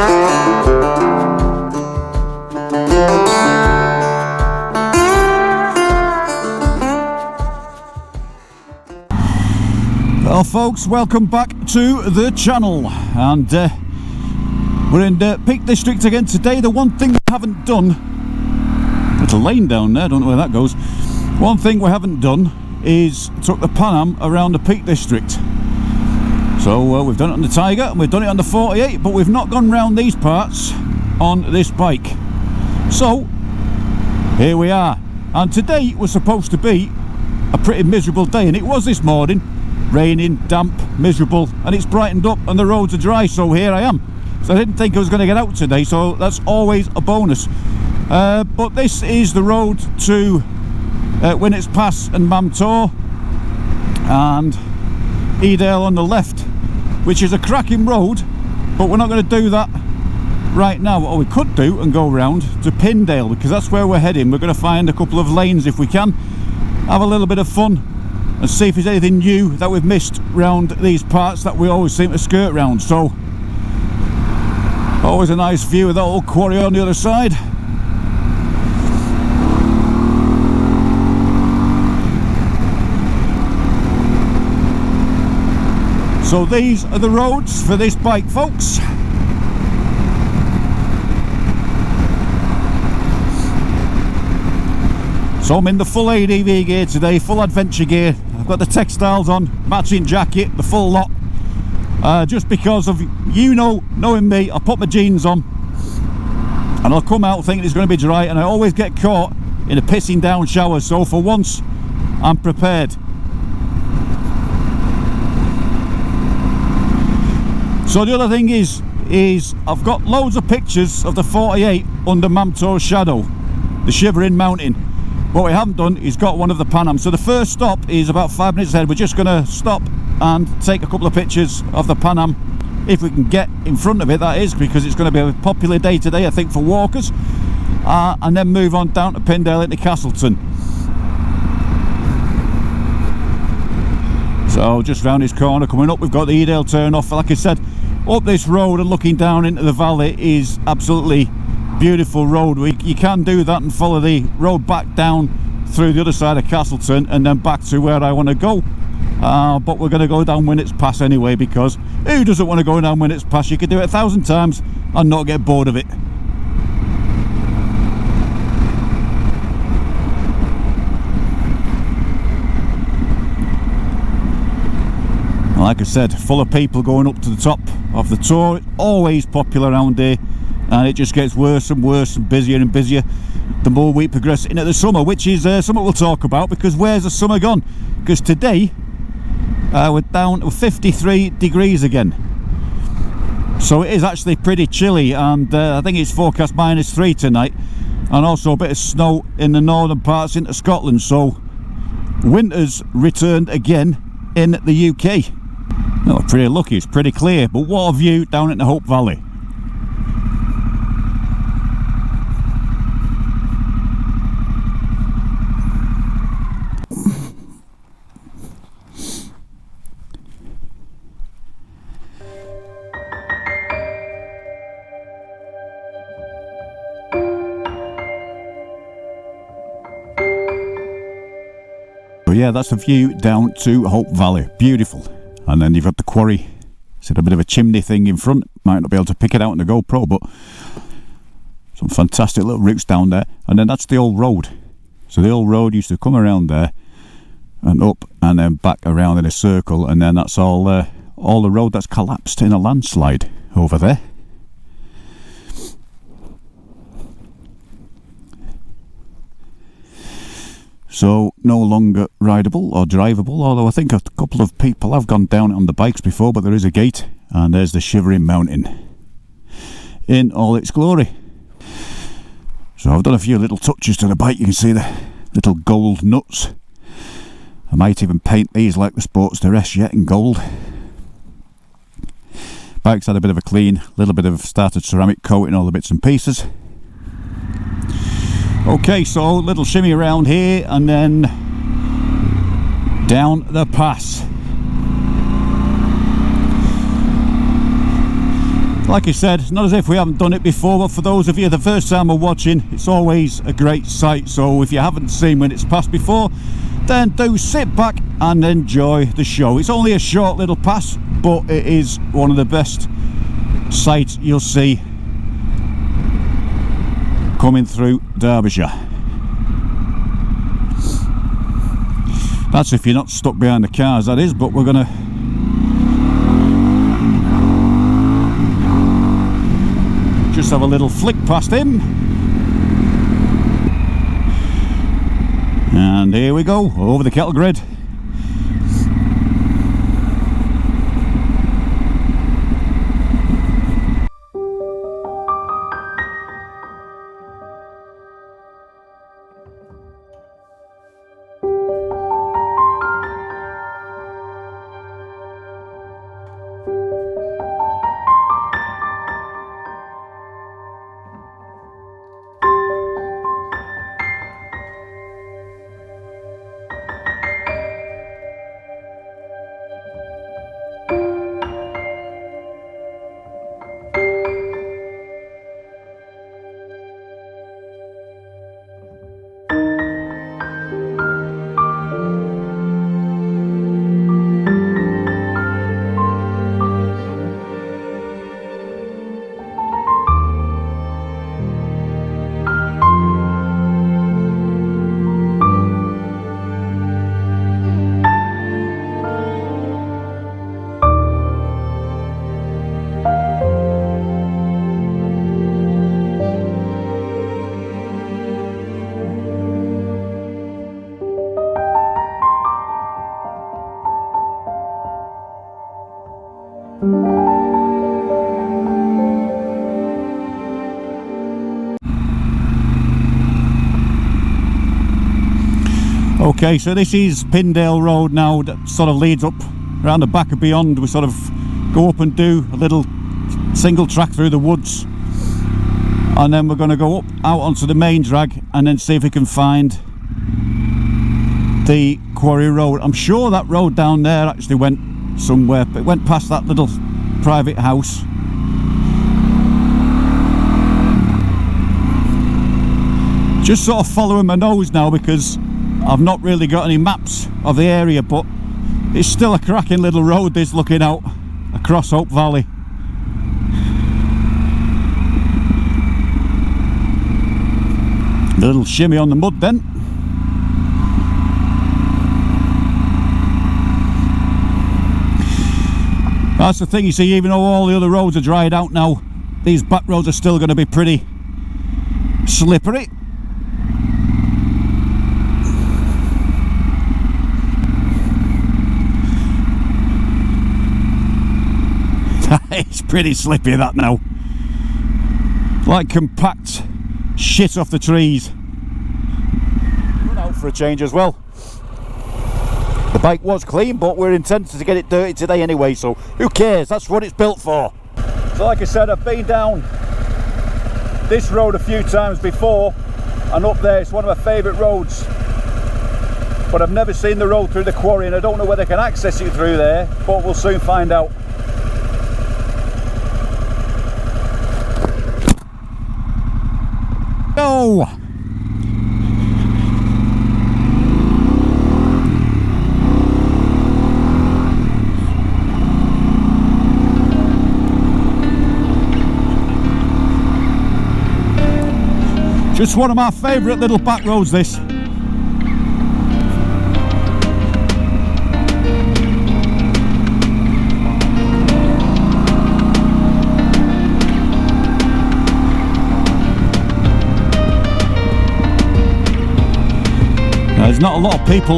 Well folks, welcome back to the channel, and we're in the Peak District again today. The one thing we haven't done, there's a lane down there, don't know where that goes. One thing we haven't done is took the Pan Am around the Peak District. So we've done it on the Tiger and we've done it on the 48, but we've not gone round these parts on this bike. So here we are, and today was supposed to be a pretty miserable day, and it was this morning. Raining, damp, miserable, and it's brightened up and the roads are dry, so here I am. So I didn't think I was going to get out today, so that's always a bonus. But this is the road to Winnets Pass and Mamtor, and Edale on the left, which is a cracking road, but we're not going to do that right now. What we could do and go round to Pindale, because that's where we're heading. We're going to find a couple of lanes if we can, have a little bit of fun and see if there's anything new that we've missed round these parts that we always seem to skirt round. So always a nice view of that old quarry on the other side. So these are the roads for this bike, folks. So I'm in the full ADV gear today, full adventure gear. I've got the textiles on, matching jacket, the full lot. Just because of, knowing me, I put my jeans on and I'll come out thinking it's going to be dry, and I always get caught in a pissing down shower. So for once, I'm prepared. So the other thing is I've got loads of pictures of the 48 under Mamtor's shadow, the Shivering Mountain. What we haven't done is got one of the Pan Am. So the first stop is about 5 minutes ahead. We're just going to stop and take a couple of pictures of the Pan Am, if we can get in front of it, that is, because it's going to be a popular day today, I think, for walkers, and then move on down to Pindale into Castleton. So just round this corner coming up, we've got the Edale turn off. Like I said, up this road and looking down into the valley is absolutely beautiful road. You can do that and follow the road back down through the other side of Castleton and then back to where I want to go. But we're going to go down Winnets Pass anyway, because who doesn't want to go down Winnets Pass? You could do it 1,000 times and not get bored of it. Like I said, full of people going up to the top of the tour. It's always popular around here, and it just gets worse and worse and busier and busier the more we progress into the summer, which is something we'll talk about, because where's the summer gone? Because today we're down to 53 degrees again, so it is actually pretty chilly, and I think it's forecast -3 tonight, and also a bit of snow in the northern parts into Scotland. So winter's returned again in the UK. No, pretty lucky, it's pretty clear, but what a view down in the Hope Valley. Yeah, that's the view down to Hope Valley, beautiful. And then you've got the quarry. It's a bit of a chimney thing in front, might not be able to pick it out on the GoPro, but some fantastic little routes down there. And then that's the old road. So the old road used to come around there and up and then back around in a circle, and then that's all the road that's collapsed in a landslide over there. So no longer rideable or drivable, although I think a couple of people have gone down it on the bikes before, but there is a gate, and there's the Shivering Mountain in all its glory. So I've done a few little touches to the bike. You can see the little gold nuts. I might even paint these like the Sports TYRES yet in gold. Bike's had a bit of a clean, little bit of started ceramic coating, all the bits and pieces. Okay, so little shimmy around here and then down the pass. Like I said, it's not as if we haven't done it before, but for those of you the first time are watching, it's always a great sight. So if you haven't seen when it's passed before, then do sit back and enjoy the show. It's only a short little pass, but it is one of the best sights you'll see coming through Derbyshire. That's if you're not stuck behind the cars, that is, but we're gonna just have a little flick past him. And here we go, over the kettle grid. Okay, so this is Pindale Road now, that sort of leads up around the back of beyond. We sort of go up and do a little single track through the woods, and then we're going to go up out onto the main drag and then see if we can find the quarry road. I'm sure that road down there actually went somewhere, but it went past that little private house. Just sort of following my nose now because I've not really got any maps of the area, but it's still a cracking little road this, looking out across Hope Valley. A little shimmy on the mud then. That's the thing, you see, even though all the other roads are dried out now, these back roads are still going to be pretty slippery. It's pretty slippy, that now. Like compact shit off the trees. Run out for a change as well. The bike was clean, but we're intended to get it dirty today anyway, so who cares? That's what it's built for. So like I said, I've been down this road a few times before, and up there it's one of my favourite roads, but I've never seen the road through the quarry, and I don't know whether I can access it through there, but we'll soon find out. Go! Just one of my favourite little back roads, this. There's not a lot of people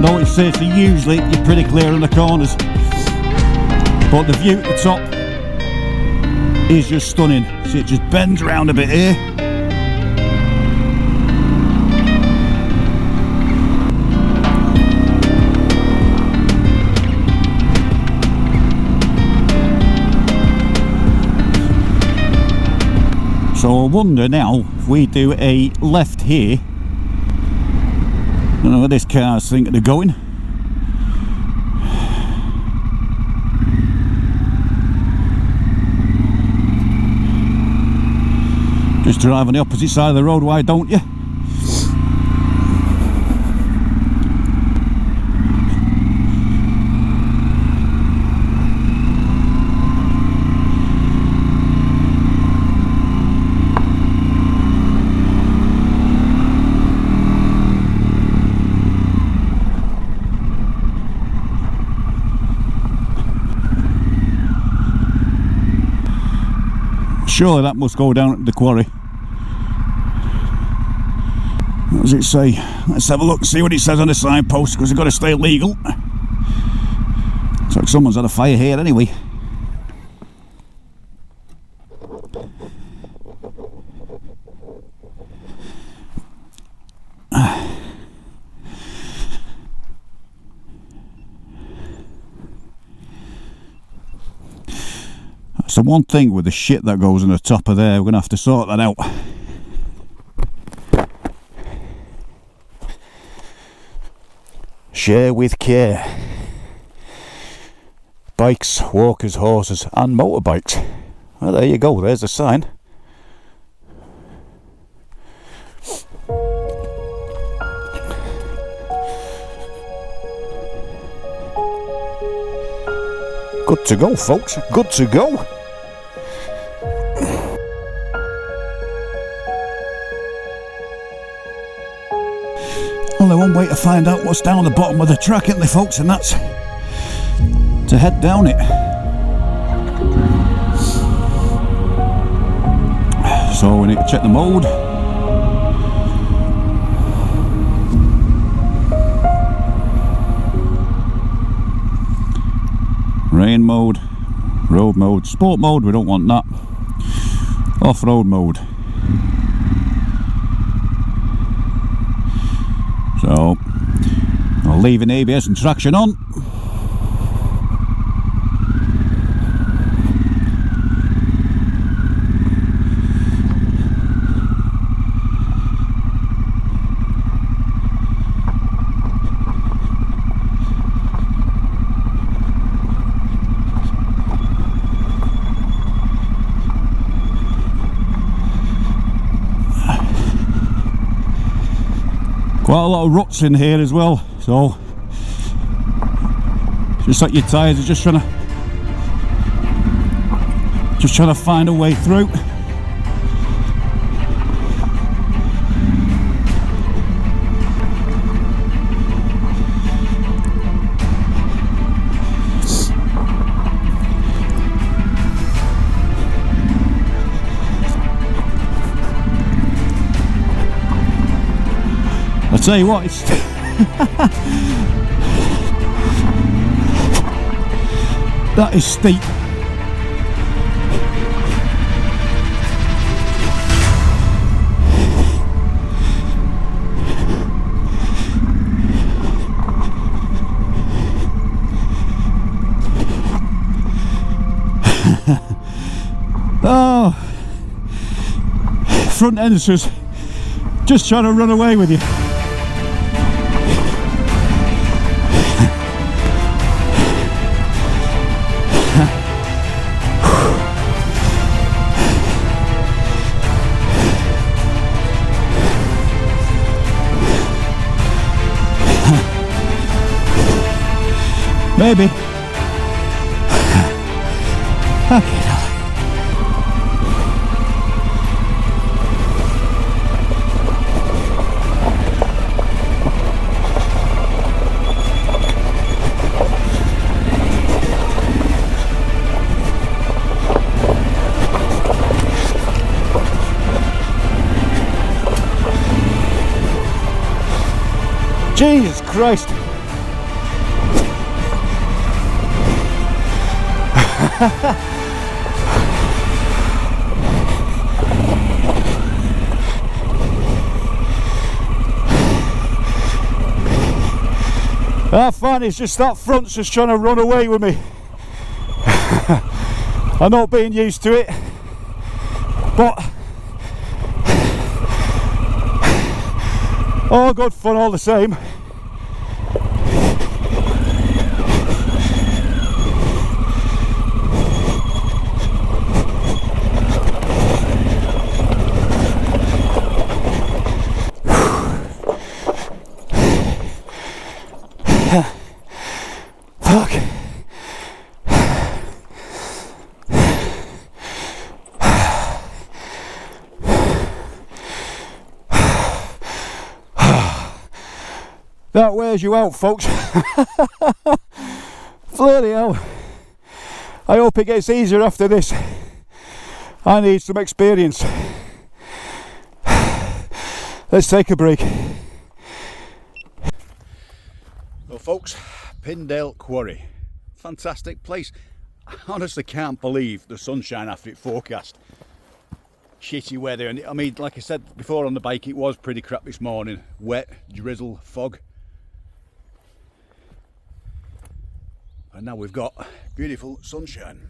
know it's safe, so usually you're pretty clear on the corners, but the view at the top is just stunning. See, it just bends around a bit here. So I wonder now if we do a left here. I don't know where this car's thinking of going. Just drive on the opposite side of the road, why don't you? Surely that must go down at the quarry. What does it say? Let's have a look, see what it says on the signpost, because we've got to stay legal. Looks like someone's had a fire here anyway. That's the one thing with the shit that goes on the top of there. We're going to have to sort that out. Share with care. Bikes, walkers, horses and motorbikes. Well, there you go, there's a sign. Good to go, folks, good to go. Only one way to find out what's down the bottom of the track, isn't there, folks, and that's to head down it. So we need to check the mode. Rain mode, road mode, sport mode, we don't want that. Off-road mode. So, I'll leave an ABS and traction on. Quite a lot of ruts in here as well, so just like your tyres are just trying to find a way through. I'll tell you what, it's that is steep. Oh, front end's just trying to run away with you. Maybe. Okay, darling. Jesus Christ. I find it's just that front's just trying to run away with me. I'm not being used to it, but oh, good fun all the same. That wears you out, folks. Bloody hell. I hope it gets easier after this. I need some experience. Let's take a break. Well, folks, Pindale Quarry. Fantastic place. I honestly can't believe the sunshine after it forecast. Shitty weather, and I mean, like I said before on the bike, it was pretty crap this morning. Wet, drizzle, fog. And now we've got beautiful sunshine.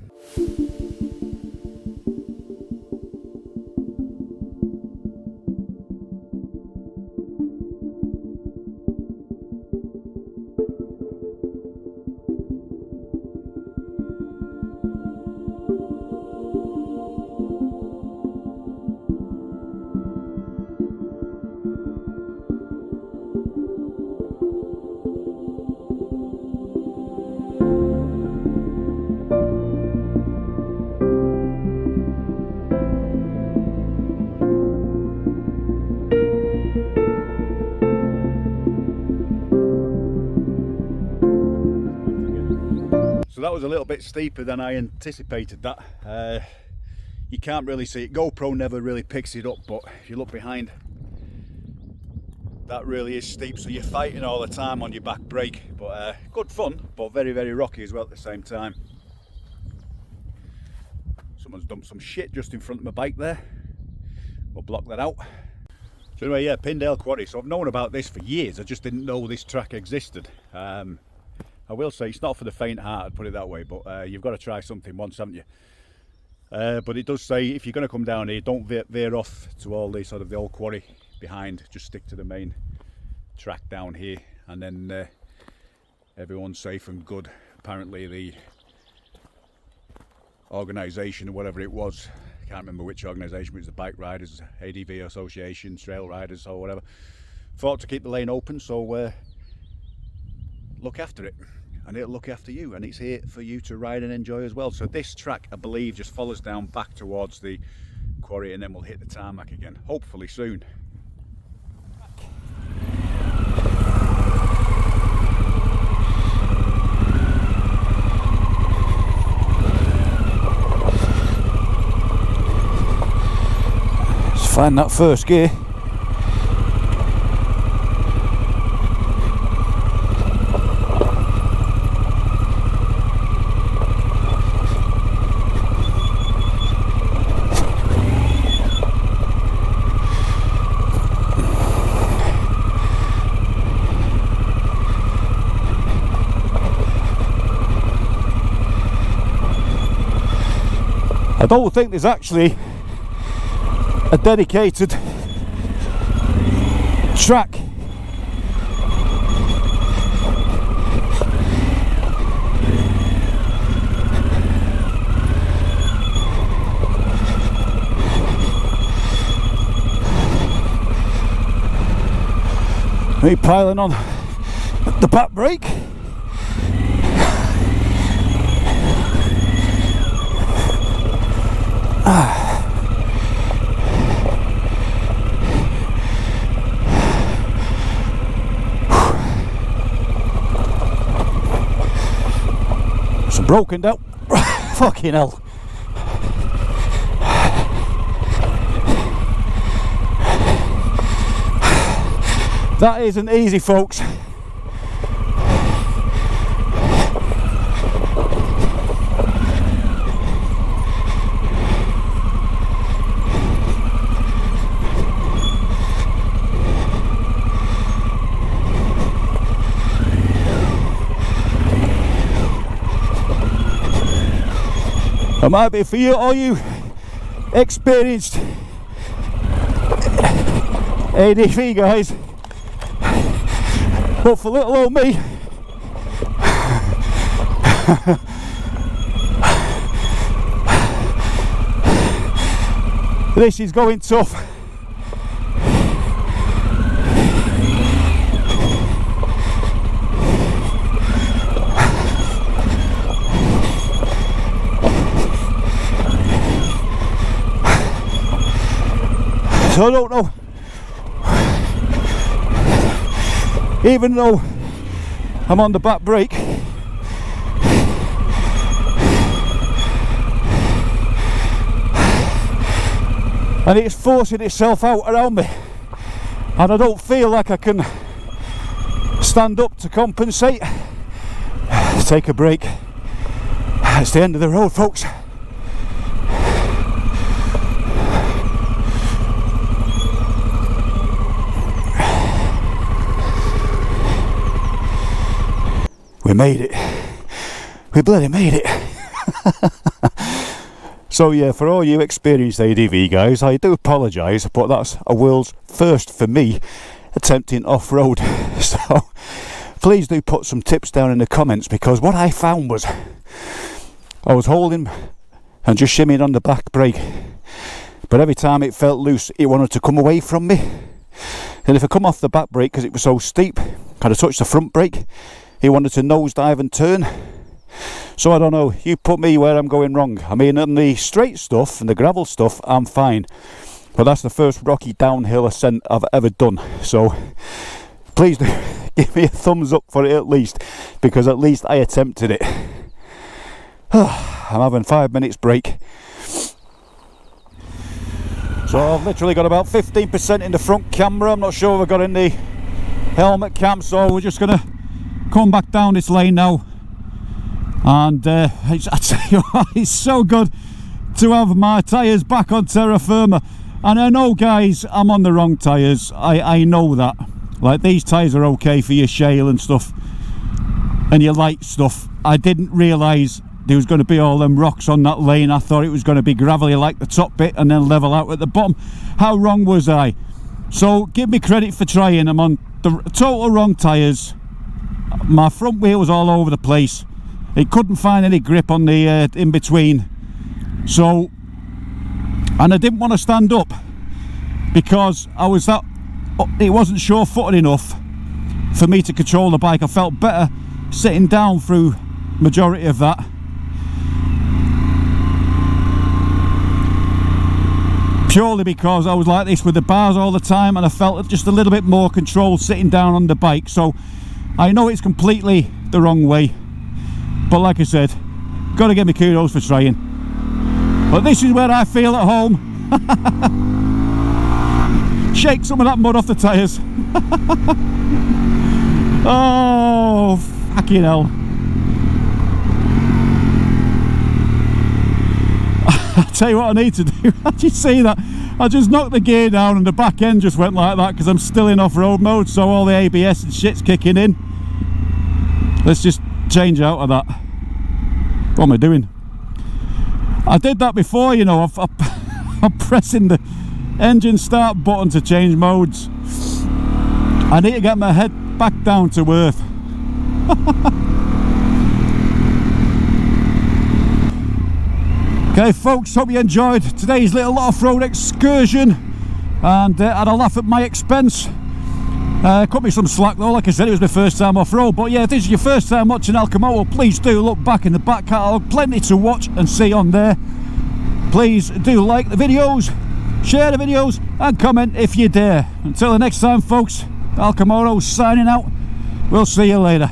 So that was a little bit steeper than I anticipated that. You can't really see it. GoPro never really picks it up, but if you look behind, that really is steep, so you're fighting all the time on your back brake. But good fun, but very, very rocky as well at the same time. Someone's dumped some shit just in front of my bike there. We'll block that out. So anyway, yeah, Pindale Quarry. So I've known about this for years. I just didn't know this track existed. I will say it's not for the faint-hearted, put it that way, but you've got to try something once, haven't you? But it does say if you're going to come down here, don't veer off to all the sort of the old quarry behind. Just stick to the main track down here, and then everyone's safe and good. Apparently the organisation or whatever it was, I can't remember which organisation, it was the Bike Riders, ADV Association, Trail Riders or whatever, fought to keep the lane open, so look after it, and it'll look after you, and it's here for you to ride and enjoy as well. So this track, I believe, just follows down back towards the quarry, and then we'll hit the tarmac again, hopefully soon. Let's find that first gear. I don't think there's actually a dedicated track. Me piling on the back brake. It's broken down. Fucking hell. That isn't easy, folks. It might be for you, all you experienced ADV guys, but for little old me, this is going tough. So I don't know even though I'm on the back brake, and it's forcing itself out around me, and I don't feel like I can stand up to compensate. Take a break. It's the end of the road, folks. We made it. We bloody made it. So yeah, for all you experienced ADV guys, I do apologise, but that's a world's first for me attempting off-road. So please do put some tips down in the comments, because what I found was I was holding and just shimmying on the back brake, but every time it felt loose it wanted to come away from me, and if I come off the back brake because it was so steep, had to touch the front brake, it wanted to nosedive and turn. So I don't know, you put me where I'm going wrong. I mean, on the straight stuff and the gravel stuff I'm fine, but that's the first rocky downhill ascent I've ever done. So please do give me a thumbs up for it at least, because at least I attempted it. I'm having 5 minutes break. So I've literally got about 15% in the front camera. I'm not sure we've got in the helmet cam, so we're just gonna come back down this lane now. And I tell you what, it's so good to have my tyres back on terra firma. And I know guys, I'm on the wrong tyres, I know that. Like, these tyres are okay for your shale and stuff and your light stuff. I didn't realise there was going to be all them rocks on that lane. I thought it was going to be gravelly like the top bit and then level out at the bottom. How wrong was I? So give me credit for trying. I'm on the total wrong tyres. My front wheel was all over the place. It couldn't find any grip on the in between. So, and I didn't want to stand up because it wasn't sure-footed enough for me to control the bike. I felt better sitting down through majority of that. Purely because I was like this with the bars all the time, and I felt just a little bit more control sitting down on the bike. So I know it's completely the wrong way, but like I said, gotta give me kudos for trying. But this is where I feel at home. Shake some of that mud off the tyres. Oh, fucking hell. I'll tell you what I need to do. Did you see that? I just knocked the gear down and the back end just went like that because I'm still in off-road mode, so all the ABS and shit's kicking in. Let's just change out of that. What am I doing? I did that before, you know. I'm pressing the engine start button to change modes. I need to get my head back down to earth. Okay folks, hope you enjoyed today's little off-road excursion and had a laugh at my expense. Cut me some slack though, like I said, it was my first time off-road. But yeah, if this is your first time watching ALCHEMOTO, please do look back in the back catalogue. Plenty to watch and see on there. Please do like the videos, share the videos and comment if you dare. Until the next time folks, ALCHEMOTO signing out. We'll see you later.